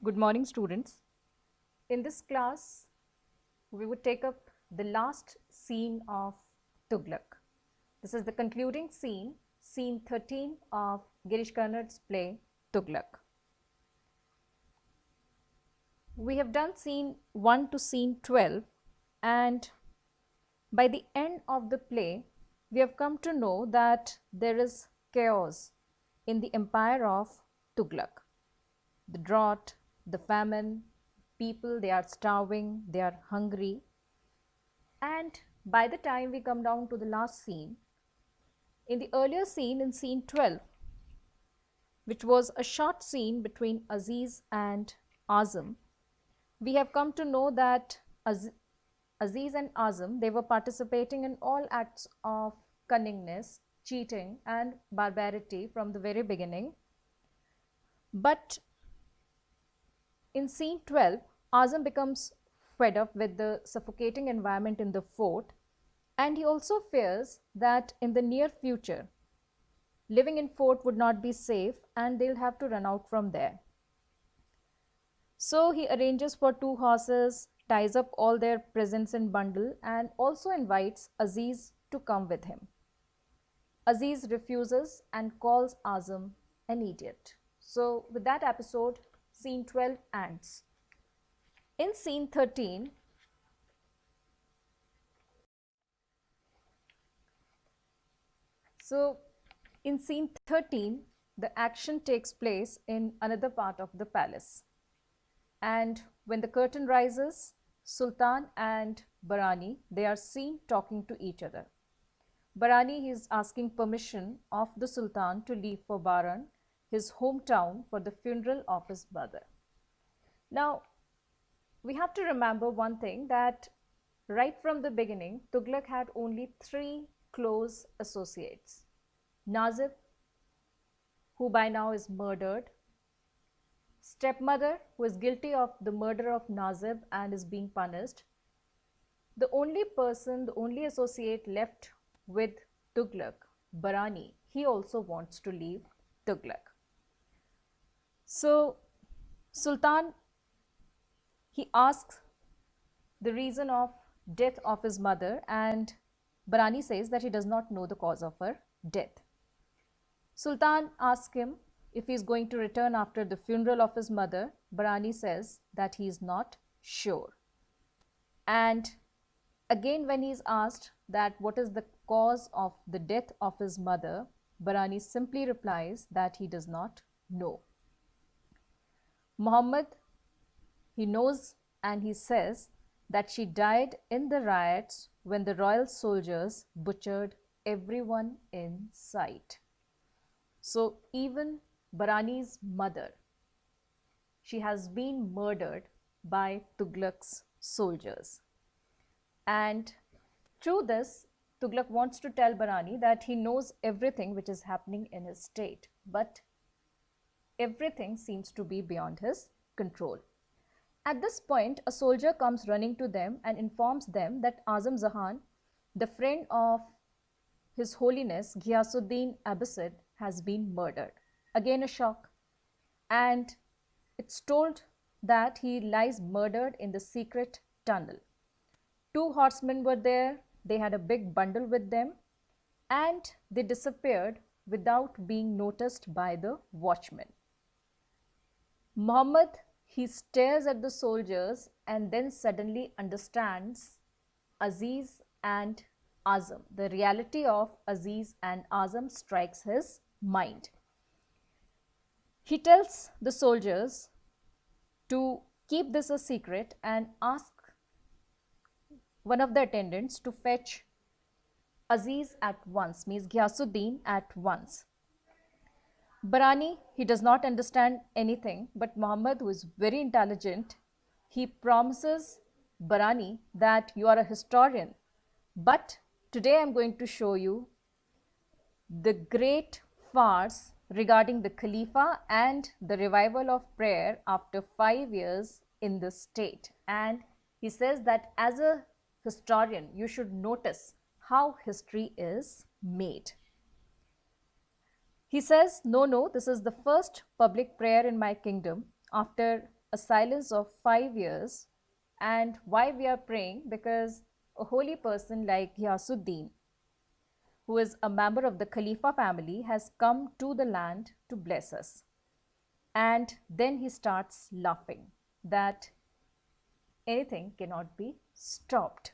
Good morning, students. In this class, we would take up the last scene of Tughlaq. This is the concluding scene, scene 13 of Girish Karnad's play Tughlaq. We have done scene 1 to scene 12, and by the end of the play, we have come to know that there is chaos in the empire of Tughlaq. The drought, the famine, people, they are starving, they are hungry. And by the time we come down to the last scene, in the earlier scene, in scene 12, which was a short scene between Aziz and Azam, we have come to know that Aziz and Azam, they were participating in all acts of cunningness, cheating and barbarity from the very beginning. But in scene 12, Azam becomes fed up with the suffocating environment in the fort, and he also fears that in the near future, living in fort would not be safe and they'll have to run out from there. So he arranges for 2 horses, ties up all their presents in bundle, and also invites Aziz to come with him. Aziz refuses and calls Azam an idiot. So with that episode, scene 12 ends. In scene 13, the action takes place in another part of the palace. And when the curtain rises, Sultan and Barani, they are seen talking to each other. Barani is asking permission of the Sultan to leave for Baran, his hometown, for the funeral of his mother. Now, we have to remember one thing, that right from the beginning, Tughlaq had only 3 close associates. Nazib, who by now is murdered, stepmother, who is guilty of the murder of Nazib and is being punished. The only person, the only associate left with Tughlaq, Barani, he also wants to leave Tughlaq. So Sultan, he asks the reason of death of his mother, and Barani says that he does not know the cause of her death. Sultan asks him if he is going to return after the funeral of his mother. Barani says that he is not sure. And again, when he is asked that what is the cause of the death of his mother, Barani simply replies that he does not know. Muhammad, he knows, and he says that she died in the riots when the royal soldiers butchered everyone in sight. So even Barani's mother, she has been murdered by Tughlaq's soldiers. And through this, Tughlaq wants to tell Barani that he knows everything which is happening in his state, but everything seems to be beyond his control. At this point, a soldier comes running to them and informs them that Azam Zahan, the friend of His Holiness Ghiyasuddin Abbasid, has been murdered. Again a shock. And it's told that he lies murdered in the secret tunnel. 2 horsemen were there, they had a big bundle with them, and they disappeared without being noticed by the watchman. Muhammad, he stares at the soldiers and then suddenly understands Aziz and Azam. The reality of Aziz and Azam strikes his mind. He tells the soldiers to keep this a secret and ask one of the attendants to fetch Aziz at once, means Ghiyasuddin at once. Barani, he does not understand anything, but Muhammad, who is very intelligent, he promises Barani that you are a historian, but today I am going to show you the great farce regarding the Khalifa and the revival of prayer after 5 years in the state. And he says that as a historian, you should notice how history is made. He says, no, this is the first public prayer in my kingdom after a silence of 5 years. And why we are praying? Because a holy person like Ghiyasuddin, who is a member of the Khalifa family, has come to the land to bless us. And then he starts laughing that anything cannot be stopped.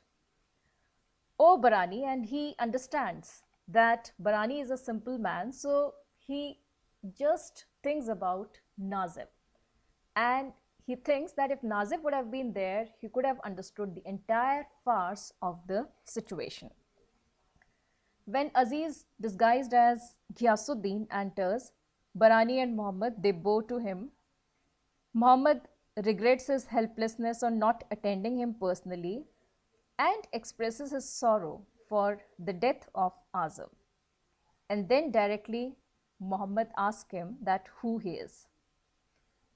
Oh, Barani, and he understands that Barani is a simple man, so he just thinks about Nazib. And he thinks that if Nazib would have been there, he could have understood the entire farce of the situation. When Aziz, disguised as Ghiyasuddin, enters, Barani and Muhammad, they bow to him. Muhammad regrets his helplessness on not attending him personally and expresses his sorrow for the death of Azam. And then directly Muhammad asks him that who he is.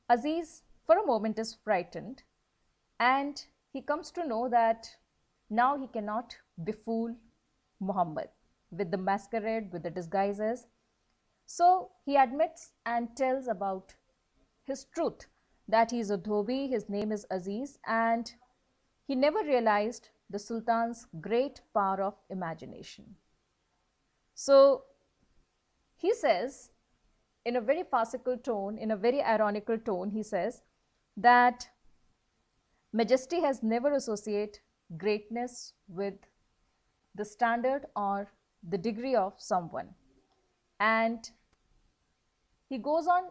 Aziz for a moment is frightened, and he comes to know that now he cannot befool Muhammad with the masquerade, with the disguises. So he admits and tells about his truth, that he is a dhobi, his name is Aziz, and he never realized the Sultan's great power of imagination. So he says, in a very farcical tone, in a very ironical tone, he says that majesty has never associated greatness with the standard or the degree of someone. And he goes on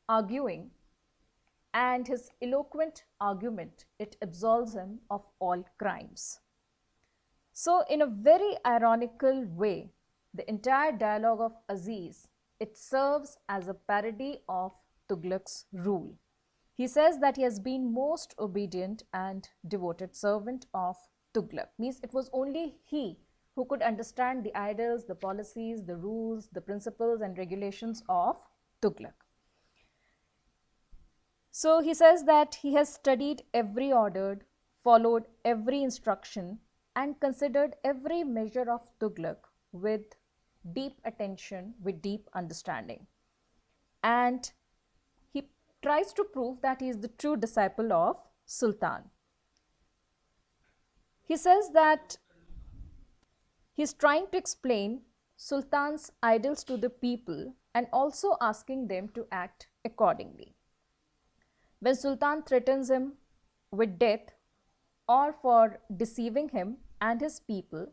arguing, and his eloquent argument, it absolves him of all crimes. So in a very ironical way, the entire dialogue of Aziz, it serves as a parody of Tughlaq's rule. He says that he has been most obedient and devoted servant of Tughlaq. Means it was only he who could understand the ideals, the policies, the rules, the principles and regulations of Tughlaq. So he says that he has studied every order, followed every instruction, and considered every measure of Tughlaq with deep attention, with deep understanding. And he tries to prove that he is the true disciple of Sultan. He says that he is trying to explain Sultan's ideals to the people and also asking them to act accordingly. When Sultan threatens him with death or for deceiving him and his people,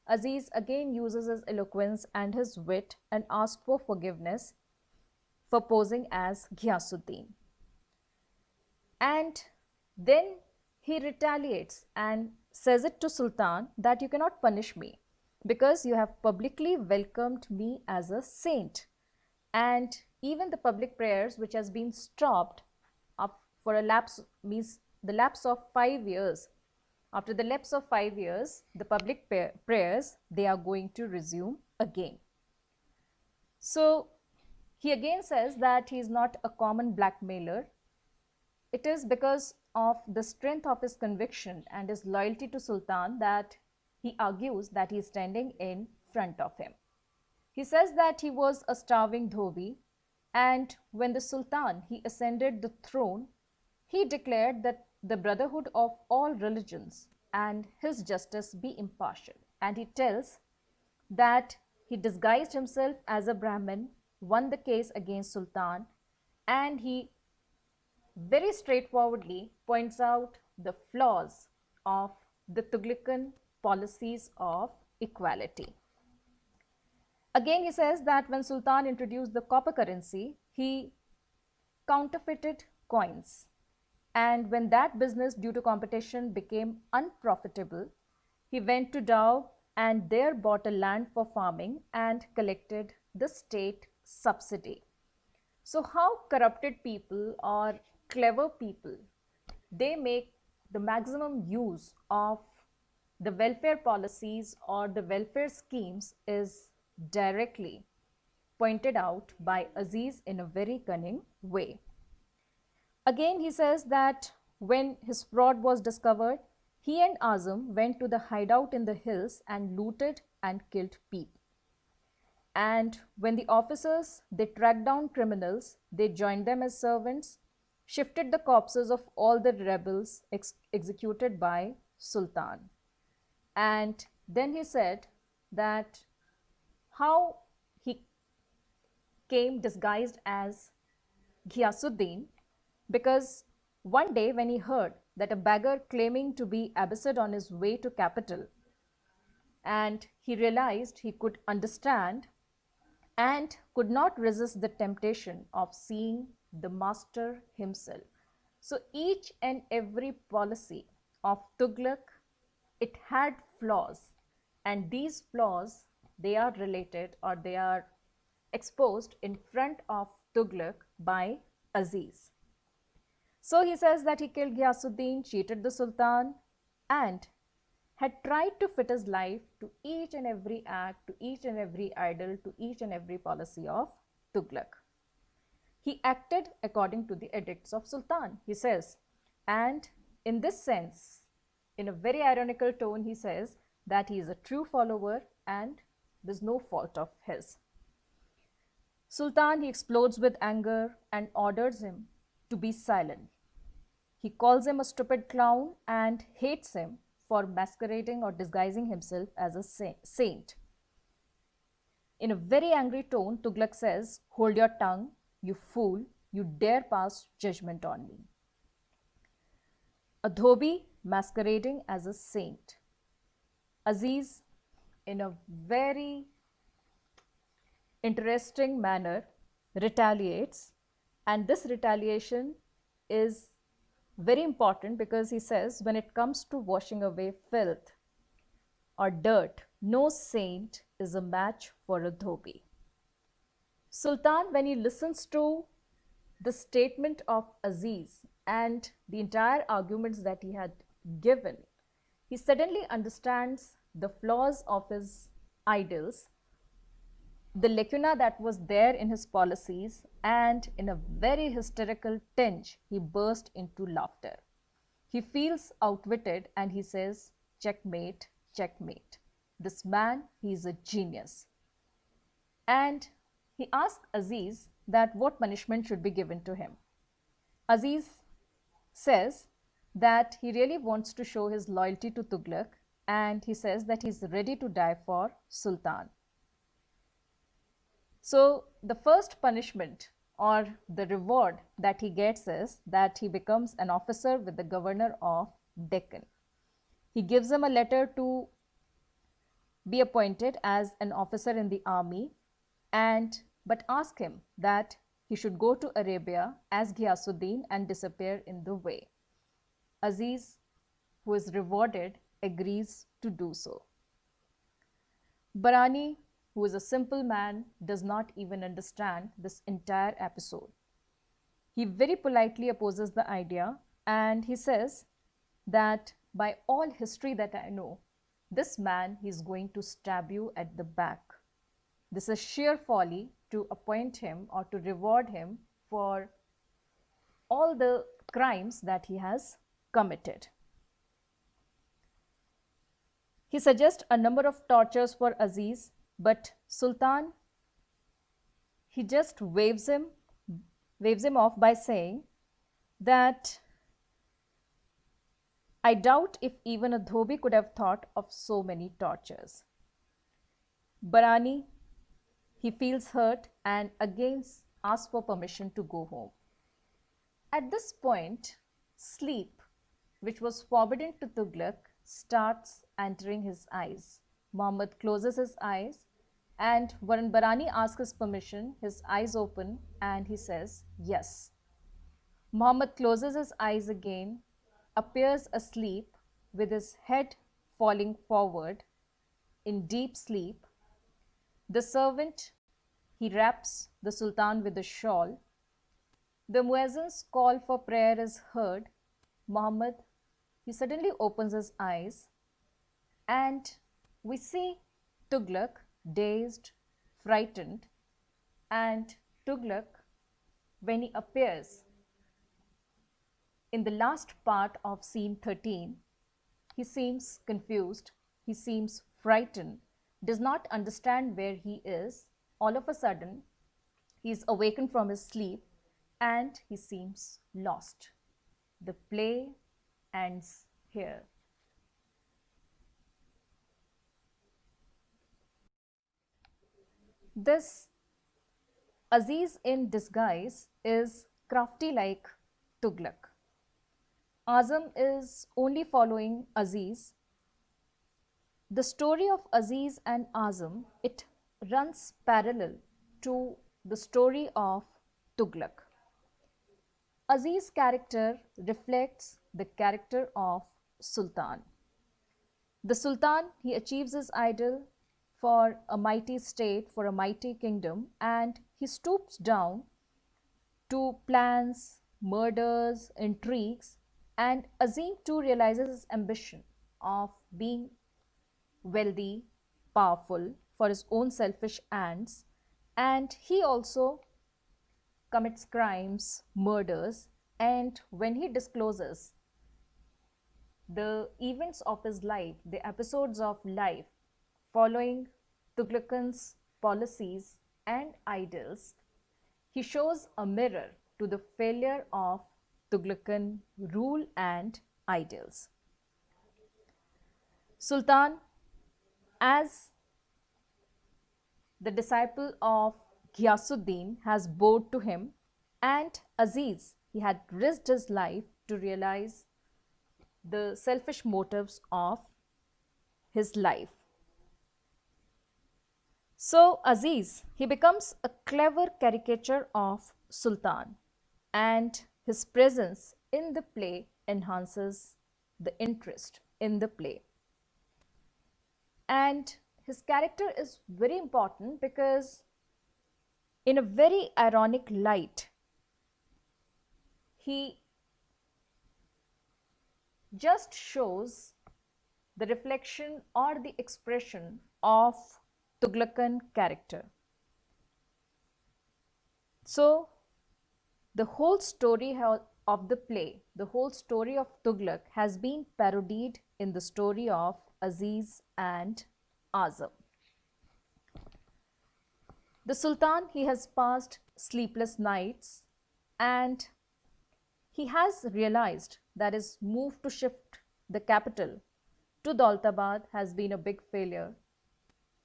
Aziz again uses his eloquence and his wit and asks for forgiveness for posing as Ghiyasuddin. And then he retaliates and says it to Sultan that you cannot punish me because you have publicly welcomed me as a saint. And even the public prayers which has been stopped for a lapse, means the lapse of 5 years. After the lapse of 5 years, the public prayers, they are going to resume again. So he again says that he is not a common blackmailer. It is because of the strength of his conviction and his loyalty to Sultan that he argues that he is standing in front of him. He says that he was a starving dhobi, and when the Sultan, he ascended the throne, he declared that the brotherhood of all religions and his justice be impartial. And he tells that he disguised himself as a Brahmin, won the case against Sultan, and he very straightforwardly points out the flaws of the Tughlaqian policies of equality. Again, he says that when Sultan introduced the copper currency, he counterfeited coins. And when that business due to competition became unprofitable, he went to Dao and there bought a land for farming and collected the state subsidy. So how corrupted people or clever people, they make the maximum use of the welfare policies or the welfare schemes is directly pointed out by Aziz in a very cunning way. Again, he says that when his fraud was discovered, he and Azam went to the hideout in the hills and looted and killed people. And when the officers, they tracked down criminals, they joined them as servants, shifted the corpses of all the rebels executed by Sultan. And then he said that how he came disguised as Ghiyasuddin, because one day when he heard that a beggar claiming to be Abbasid on his way to capital, and he realized he could understand and could not resist the temptation of seeing the master himself. So each and every policy of Tughlaq, it had flaws, and these flaws, they are related, or they are exposed in front of Tughlaq by Aziz. So he says that he killed Ghiyasuddin, cheated the Sultan, and had tried to fit his life to each and every act, to each and every idol, to each and every policy of Tughlaq. He acted according to the edicts of Sultan, he says. And in this sense, in a very ironical tone, he says that he is a true follower and there's no fault of his. Sultan, he explodes with anger and orders him to be silent. He calls him a stupid clown and hates him for masquerading or disguising himself as a saint. In a very angry tone, Tughlaq says, "Hold your tongue, you fool, you dare pass judgment on me." A dhobi masquerading as a saint. Aziz, in a very interesting manner, retaliates, and this retaliation is very important because he says, when it comes to washing away filth or dirt, no saint is a match for a dhobi. Sultan, when he listens to the statement of Aziz and the entire arguments that he had given, he suddenly understands the flaws of his idols, the lacuna that was there in his policies, and in a very hysterical tinge, he burst into laughter. He feels outwitted and he says, "Checkmate, checkmate. This man, he is a genius." And he asks Aziz that what punishment should be given to him. Aziz says that he really wants to show his loyalty to Tughlaq, and he says that he is ready to die for Sultan. So the first punishment or the reward that he gets is that he becomes an officer with the governor of Deccan. He gives him a letter to be appointed as an officer in the army, but ask him that he should go to Arabia as Ghiyasuddin and disappear in the way. Aziz, who is rewarded, agrees to do so. Barani, who is a simple man, does not even understand this entire episode. He very politely opposes the idea, and he says that by all history that I know, this man, he is going to stab you at the back. This is sheer folly to appoint him or to reward him for all the crimes that he has committed. He suggests a number of tortures for Aziz, but Sultan, he just waves him off by saying that I doubt if even a dhobi could have thought of so many tortures. Barani, he feels hurt and again asks for permission to go home. At this point, sleep, which was forbidden to Tughlaq, starts entering his eyes. Muhammad closes his eyes, and when Barani asks his permission, his eyes open and he says yes. Muhammad closes his eyes again, appears asleep with his head falling forward in deep sleep. The servant, he wraps the Sultan with a shawl. The muezzin's call for prayer is heard. Muhammad, he suddenly opens his eyes, and we see Tughlaq dazed, frightened, and Tughlaq, when he appears in the last part of scene 13, he seems confused, he seems frightened, does not understand where he is. All of a sudden, he is awakened from his sleep and he seems lost. The play ends here. This Aziz in disguise is crafty like Tughlaq. Azam is only following Aziz. The story of Aziz and Azam, it runs parallel to the story of Tughlaq. Aziz's character reflects the character of Sultan. The Sultan, he achieves his ideal for a mighty state, for a mighty kingdom, and he stoops down to plans, murders, intrigues, and Azim too realizes his ambition of being wealthy, powerful for his own selfish ends, and he also commits crimes, murders, and when he discloses the events of his life, the episodes of life following Tughlaq's policies and ideals, he shows a mirror to the failure of Tughlaqan rule and ideals. Sultan, as the disciple of Ghiyasuddin, has bowed to him, and Aziz, he had risked his life to realize the selfish motives of his life. So Aziz, he becomes a clever caricature of Sultan, and his presence in the play enhances the interest in the play. And his character is very important because in a very ironic light, he just shows the reflection or the expression of Tughlaqan character. So the whole story of the play, the whole story of Tughlaq has been parodied in the story of Aziz and Azam. The Sultan, he has passed sleepless nights and he has realized that his move to shift the capital to Daulatabad has been a big failure.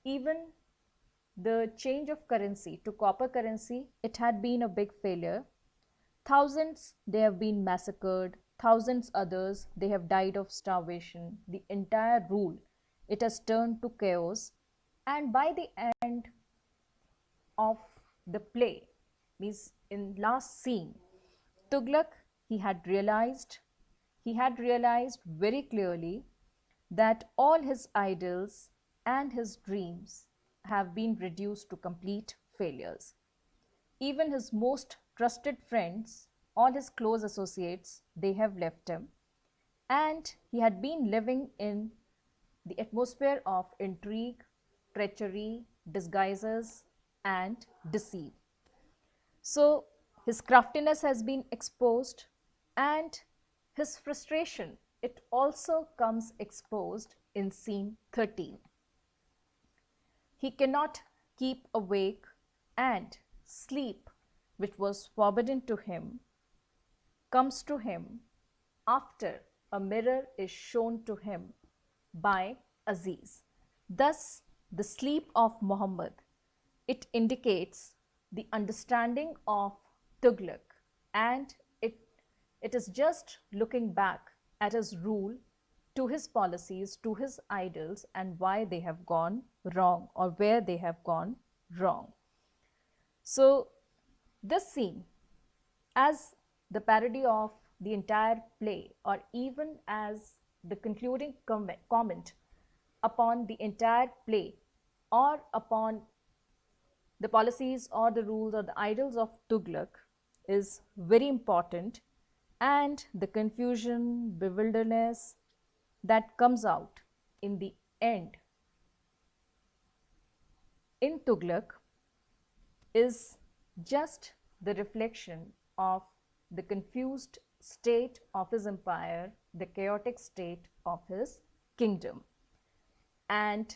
Even the change of currency to copper currency, it had been a big failure. Thousands, they have been massacred. Thousands others, they have died of starvation. The entire rule, it has turned to chaos. And by the end of the play, means in last scene, Tughlaq, he had realized very clearly that all his ideals and his dreams have been reduced to complete failures. Even his most trusted friends, all his close associates, they have left him. And he had been living in the atmosphere of intrigue, treachery, disguises, and deceit. So his craftiness has been exposed, and his frustration, it also comes exposed in scene 13. He cannot keep awake, and sleep, which was forbidden to him, comes to him after a mirror is shown to him by Aziz. Thus, the sleep of Muhammad, it indicates the understanding of Tughlaq, and it is just looking back at his rule, to his policies, to his ideals, and why they have gone wrong or where they have gone wrong. So this scene, as the parody of the entire play, or even as the concluding comment upon the entire play, or upon the policies or the rules or the ideals of Tughlaq, is very important, and the confusion, bewilderness that comes out in the end in Tughlaq is just the reflection of the confused state of his empire, the chaotic state of his kingdom. And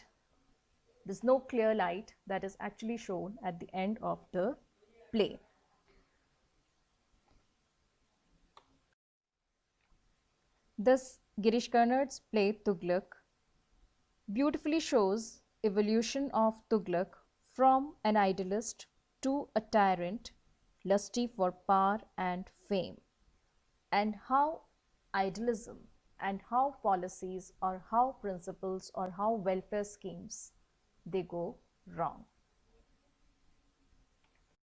there's no clear light that is actually shown at the end of the play. Thus, Girish Karnad's play Tughlaq beautifully shows evolution of Tughlaq from an idealist to a tyrant lusty for power and fame, and how idealism and how policies or how principles or how welfare schemes they go wrong.